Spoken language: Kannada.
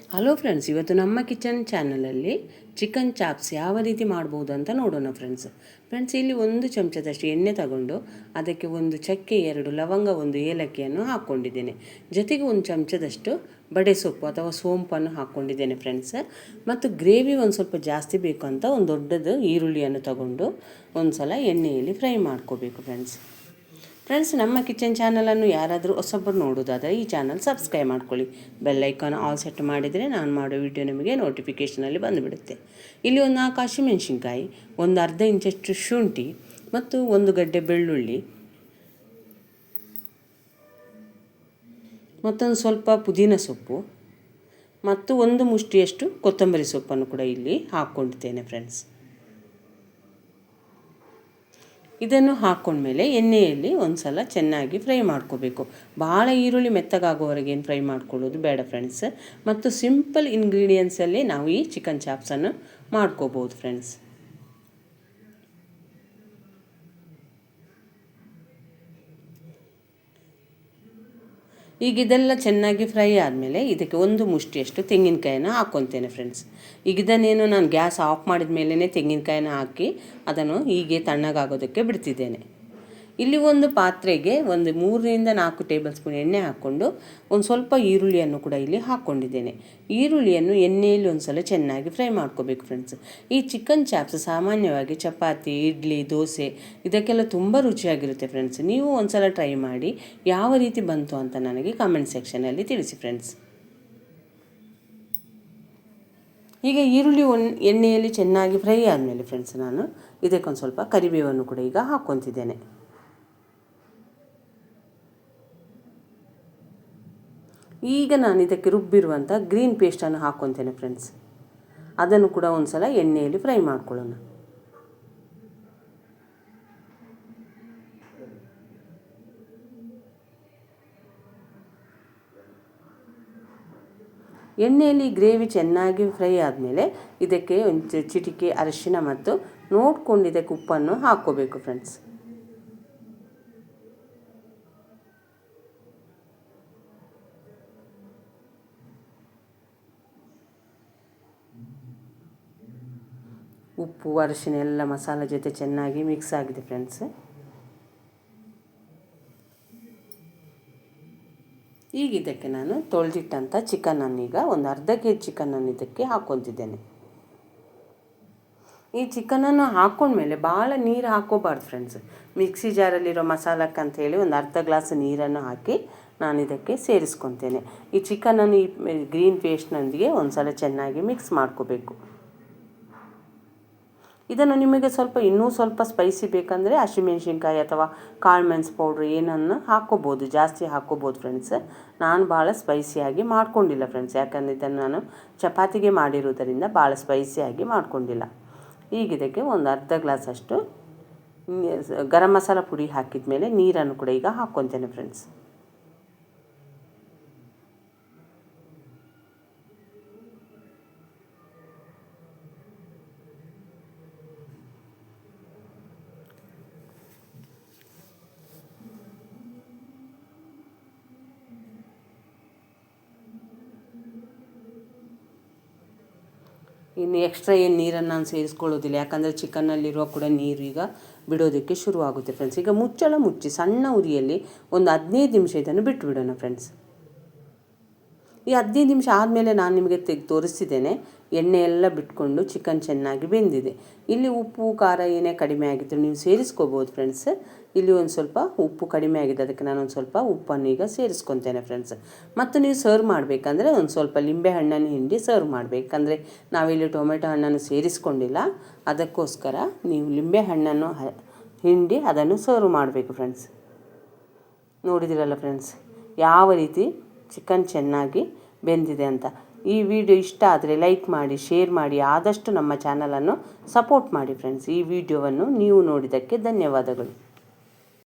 ಹಲೋ ಫ್ರೆಂಡ್ಸ್, ಇವತ್ತು ನಮ್ಮ ಕಿಚನ್ ಚಾನಲಲ್ಲಿ ಚಿಕನ್ ಚಾಪ್ಸ್ ಯಾವ ರೀತಿ ಮಾಡ್ಬೋದು ಅಂತ ನೋಡೋಣ ಫ್ರೆಂಡ್ಸ್. ಇಲ್ಲಿ 1 ಚಮಚದಷ್ಟು ಎಣ್ಣೆ ತಗೊಂಡು ಅದಕ್ಕೆ 1 ಚಕ್ಕೆ, 2 ಲವಂಗ, 1 ಏಲಕ್ಕಿಯನ್ನು ಹಾಕ್ಕೊಂಡಿದ್ದೇನೆ. ಜೊತೆಗೆ 1 ಚಮಚದಷ್ಟು ಬಡೆ ಸೊಪ್ಪು ಅಥವಾ ಸೋಂಪನ್ನು ಹಾಕ್ಕೊಂಡಿದ್ದೇನೆ ಫ್ರೆಂಡ್ಸ್. ಮತ್ತು ಗ್ರೇವಿ ಒಂದು ಸ್ವಲ್ಪ ಜಾಸ್ತಿ ಬೇಕು ಅಂತ ಒಂದು ದೊಡ್ಡದು ಈರುಳ್ಳಿಯನ್ನು ತಗೊಂಡು ಒಂದು ಸಲ ಎಣ್ಣೆಯಲ್ಲಿ ಫ್ರೈ ಮಾಡ್ಕೋಬೇಕು ಫ್ರೆಂಡ್ಸ್. ನಮ್ಮ ಕಿಚನ್ ಚಾನಲನ್ನು ಯಾರಾದರೂ ಹೊಸಬರು ನೋಡೋದಾದರೆ ಈ ಚಾನಲ್ ಸಬ್ಸ್ಕ್ರೈಬ್ ಮಾಡ್ಕೊಳ್ಳಿ. ಬೆಲ್ ಐಕಾನ್ ಆಲ್ ಸೆಟ್ ಮಾಡಿದರೆ ನಾನು ಮಾಡೋ ವಿಡಿಯೋ ನಿಮಗೆ ನೋಟಿಫಿಕೇಷನಲ್ಲಿ ಬಂದುಬಿಡುತ್ತೆ. ಇಲ್ಲಿ 4 ಹಸಿಮೆಣಸಿನ್ಕಾಯಿ, ಒಂದು ಅರ್ಧ ಇಂಚಷ್ಟು ಶುಂಠಿ ಮತ್ತು 1 ಗಡ್ಡೆ ಬೆಳ್ಳುಳ್ಳಿ, ಮತ್ತೊಂದು ಸ್ವಲ್ಪ ಪುದೀನ ಸೊಪ್ಪು ಮತ್ತು 1 ಮುಷ್ಟಿಯಷ್ಟು ಕೊತ್ತಂಬರಿ ಸೊಪ್ಪನ್ನು ಕೂಡ ಇಲ್ಲಿ ಹಾಕ್ಕೊಂಡಿದ್ದೇನೆ ಫ್ರೆಂಡ್ಸ್. ಇದನ್ನು ಹಾಕ್ಕೊಂಡ್ಮೇಲೆ ಎಣ್ಣೆಯಲ್ಲಿ ಒಂದು ಸಲ ಚೆನ್ನಾಗಿ ಫ್ರೈ ಮಾಡ್ಕೋಬೇಕು. ಭಾಳ ಈರುಳ್ಳಿ ಮೆತ್ತಗಾಗೋವರೆಗೆ ಏನು ಫ್ರೈ ಮಾಡ್ಕೊಳ್ಳೋದು ಬೇಡ ಫ್ರೆಂಡ್ಸ್. ಮತ್ತು ಸಿಂಪಲ್ ಇಂಗ್ರೀಡಿಯೆಂಟ್ಸಲ್ಲಿ ನಾವು ಈ ಚಿಕನ್ ಚಾಪ್ಸನ್ನು ಮಾಡ್ಕೋಬೋದು ಫ್ರೆಂಡ್ಸ್. ಈಗ ಇದೆಲ್ಲ ಚೆನ್ನಾಗಿ ಫ್ರೈ ಆದಮೇಲೆ ಇದಕ್ಕೆ 1 ಮುಷ್ಟಿಯಷ್ಟು ತೆಂಗಿನಕಾಯನ್ನು ಹಾಕ್ಕೊತೇನೆ ಫ್ರೆಂಡ್ಸ್. ಈಗ ಇದನ್ನೇನು ನಾನು ಗ್ಯಾಸ್ ಆಫ್ ಮಾಡಿದ ಮೇಲೇ ತೆಂಗಿನಕಾಯಿನ ಹಾಕಿ ಅದನ್ನು ಹೀಗೆ ತಣ್ಣಗಾಗೋದಕ್ಕೆ ಬಿಡ್ತಿದ್ದೇನೆ. ಇಲ್ಲಿ ಒಂದು ಪಾತ್ರೆಗೆ 3-4 ಟೇಬಲ್ ಸ್ಪೂನ್ ಎಣ್ಣೆ ಹಾಕ್ಕೊಂಡು ಒಂದು ಸ್ವಲ್ಪ ಈರುಳ್ಳಿಯನ್ನು ಕೂಡ ಇಲ್ಲಿ ಹಾಕ್ಕೊಂಡಿದ್ದೇನೆ. ಈರುಳ್ಳಿಯನ್ನು ಎಣ್ಣೆಯಲ್ಲಿ ಒಂದು ಸಲ ಚೆನ್ನಾಗಿ ಫ್ರೈ ಮಾಡ್ಕೋಬೇಕು ಫ್ರೆಂಡ್ಸ್. ಈ ಚಿಕನ್ ಚಾಪ್ಸ್ ಸಾಮಾನ್ಯವಾಗಿ ಚಪಾತಿ, ಇಡ್ಲಿ, ದೋಸೆ ಇದಕ್ಕೆಲ್ಲ ತುಂಬ ರುಚಿಯಾಗಿರುತ್ತೆ ಫ್ರೆಂಡ್ಸ್. ನೀವು ಒಂದು ಸಲ ಟ್ರೈ ಮಾಡಿ ಯಾವ ರೀತಿ ಬಂತು ಅಂತ ನನಗೆ ಕಾಮೆಂಟ್ ಸೆಕ್ಷನಲ್ಲಿ ತಿಳಿಸಿ ಫ್ರೆಂಡ್ಸ್. ಈಗ ಈರುಳ್ಳಿ ಎಣ್ಣೆಯಲ್ಲಿ ಚೆನ್ನಾಗಿ ಫ್ರೈ ಆದಮೇಲೆ ಫ್ರೆಂಡ್ಸ್ ನಾನು ಇದಕ್ಕೊಂದು ಸ್ವಲ್ಪ ಕರಿಬೇವನ್ನು ಕೂಡ ಈಗ ಹಾಕ್ಕೊತಿದ್ದೇನೆ. ಈಗ ನಾನು ಇದಕ್ಕೆ ರುಬ್ಬಿರುವಂಥ ಗ್ರೀನ್ ಪೇಸ್ಟನ್ನು ಹಾಕ್ಕೊತೇನೆ ಫ್ರೆಂಡ್ಸ್. ಅದನ್ನು ಕೂಡ ಒಂದು ಸಲ ಎಣ್ಣೆಯಲ್ಲಿ ಫ್ರೈ ಮಾಡ್ಕೊಳ್ಳೋಣ. ಎಣ್ಣೆಯಲ್ಲಿ ಗ್ರೇವಿ ಚೆನ್ನಾಗಿ ಫ್ರೈ ಆದಮೇಲೆ ಇದಕ್ಕೆ ಒಂದು ಚಿಟಿಕೆ ಅರಿಶಿನ ಮತ್ತು ನೋಡ್ಕೊಂಡು ಇದಕ್ಕೆ ಉಪ್ಪನ್ನು ಹಾಕ್ಕೋಬೇಕು ಫ್ರೆಂಡ್ಸ್. ಉಪ್ಪು, ಅರಿಶಿನ ಎಲ್ಲ ಮಸಾಲೆ ಜೊತೆ ಚೆನ್ನಾಗಿ ಮಿಕ್ಸ್ ಆಗಿದೆ ಫ್ರೆಂಡ್ಸ್. ಈಗ ಇದಕ್ಕೆ ನಾನು ತೊಳೆದಿಟ್ಟಂಥ ಚಿಕನನ್ನು ಈಗ ಒಂದು ಅರ್ಧ ಕೆ ಜಿ ಚಿಕನನ್ನು ಇದಕ್ಕೆ ಹಾಕ್ಕೊತಿದ್ದೇನೆ. ಈ ಚಿಕನನ್ನು ಹಾಕ್ಕೊಂಡ್ಮೇಲೆ ಭಾಳ ನೀರು ಹಾಕ್ಕೋಬಾರ್ದು ಫ್ರೆಂಡ್ಸ್. ಮಿಕ್ಸಿ ಜಾರಲ್ಲಿರೋ ಮಸಾಲಕ್ಕೆ ಅಂಥೇಳಿ ಒಂದು ಅರ್ಧ ಗ್ಲಾಸ್ ನೀರನ್ನು ಹಾಕಿ ನಾನು ಇದಕ್ಕೆ ಸೇರಿಸ್ಕೊತೇನೆ. ಈ ಚಿಕನನ್ನು ಈ ಗ್ರೀನ್ ಪೇಸ್ಟ್ನೊಂದಿಗೆ ಒಂದು ಸಲ ಚೆನ್ನಾಗಿ ಮಿಕ್ಸ್ ಮಾಡ್ಕೋಬೇಕು. ಇದನ್ನು ನಿಮಗೆ ಇನ್ನೂ ಸ್ವಲ್ಪ ಸ್ಪೈಸಿ ಬೇಕಂದರೆ ಹಸಿಮೆಣ್ಸಿನ್ಕಾಯಿ ಅಥವಾ ಕಾಳು ಮೆಣಸು ಪೌಡ್ರ್ ಏನನ್ನು ಹಾಕ್ಕೋಬೋದು, ಜಾಸ್ತಿ ಹಾಕ್ಕೋಬೋದು ಫ್ರೆಂಡ್ಸ್. ನಾನು ಭಾಳ ಸ್ಪೈಸಿಯಾಗಿ ಮಾಡ್ಕೊಂಡಿಲ್ಲ ಫ್ರೆಂಡ್ಸ್, ಯಾಕಂದರೆ ಇದನ್ನು ನಾನು ಚಪಾತಿಗೆ ಮಾಡಿರೋದರಿಂದ ಭಾಳ ಸ್ಪೈಸಿಯಾಗಿ ಮಾಡ್ಕೊಂಡಿಲ್ಲ. ಈಗ ಇದಕ್ಕೆ ಒಂದು ಅರ್ಧ ಗ್ಲಾಸಷ್ಟು ಗರಂ ಮಸಾಲ ಪುಡಿ ಹಾಕಿದ ಮೇಲೆ ನೀರನ್ನು ಕೂಡ ಈಗ ಹಾಕ್ಕೊತೇನೆ ಫ್ರೆಂಡ್ಸ್. ಇನ್ನು ಎಕ್ಸ್ಟ್ರಾ ಏನು ನೀರನ್ನು ನಾನು ಸೇರಿಸ್ಕೊಳ್ಳೋದಿಲ್ಲ, ಯಾಕಂದರೆ ಚಿಕನ್ನಲ್ಲಿರೋ ಕೂಡ ನೀರು ಈಗ ಬಿಡೋದಕ್ಕೆ ಶುರುವಾಗುತ್ತೆ ಫ್ರೆಂಡ್ಸ್. ಈಗ ಮುಚ್ಚಳ ಮುಚ್ಚಿ ಸಣ್ಣ ಉರಿಯಲ್ಲಿ ಒಂದು 15 ನಿಮಿಷ ಇದನ್ನು ಬಿಟ್ಟು ಬಿಡೋಣ ಫ್ರೆಂಡ್ಸ್. ಈ 15 ನಿಮಿಷ ಆದಮೇಲೆ ನಾನು ನಿಮಗೆ ತೋರಿಸ್ತಿದ್ದೇನೆ. ಎಣ್ಣೆ ಎಲ್ಲ ಬಿಟ್ಕೊಂಡು ಚಿಕನ್ ಚೆನ್ನಾಗಿ ಬೆಂದಿದೆ. ಇಲ್ಲಿ ಉಪ್ಪು ಖಾರ ಏನೇ ಕಡಿಮೆ ಆಗಿದ್ದರೂ ನೀವು ಸೇರಿಸ್ಕೋಬೋದು ಫ್ರೆಂಡ್ಸ್. ಇಲ್ಲಿ ಒಂದು ಸ್ವಲ್ಪ ಉಪ್ಪು ಕಡಿಮೆ ಆಗಿದೆ, ಅದಕ್ಕೆ ನಾನು ಒಂದು ಸ್ವಲ್ಪ ಉಪ್ಪನ್ನು ಈಗ ಸೇರಿಸ್ಕೊತೇನೆ ಫ್ರೆಂಡ್ಸ್. ಮತ್ತು ನೀವು ಸರ್ವ್ ಮಾಡಬೇಕಂದ್ರೆ ಒಂದು ಸ್ವಲ್ಪ ಲಿಂಬೆ ಹಣ್ಣನ್ನು ಹಿಂಡಿ ಸರ್ವ್ ಮಾಡಬೇಕಂದ್ರೆ ನಾವಿಲ್ಲಿ ಟೊಮೆಟೊ ಹಣ್ಣನ್ನು ಸೇರಿಸ್ಕೊಂಡಿಲ್ಲ, ಅದಕ್ಕೋಸ್ಕರ ನೀವು ಲಿಂಬೆ ಹಣ್ಣನ್ನು ಹಿಂಡಿ ಅದನ್ನು ಸರ್ವ್ ಮಾಡಬೇಕು ಫ್ರೆಂಡ್ಸ್. ನೋಡಿದಿರಲ್ಲ ಫ್ರೆಂಡ್ಸ್ ಯಾವ ರೀತಿ ಚಿಕನ್ ಚೆನ್ನಾಗಿ ಬೆಂದಿದೆ ಅಂತ. ಈ ವಿಡಿಯೋ ಇಷ್ಟ ಆದರೆ ಲೈಕ್ ಮಾಡಿ, ಶೇರ್ ಮಾಡಿ, ಆದಷ್ಟು ನಮ್ಮ ಚಾನಲನ್ನು ಸಪೋರ್ಟ್ ಮಾಡಿ ಫ್ರೆಂಡ್ಸ್. ಈ ವಿಡಿಯೋವನ್ನು ನೀವು ನೋಡಿದ್ದಕ್ಕೆ ಧನ್ಯವಾದಗಳು.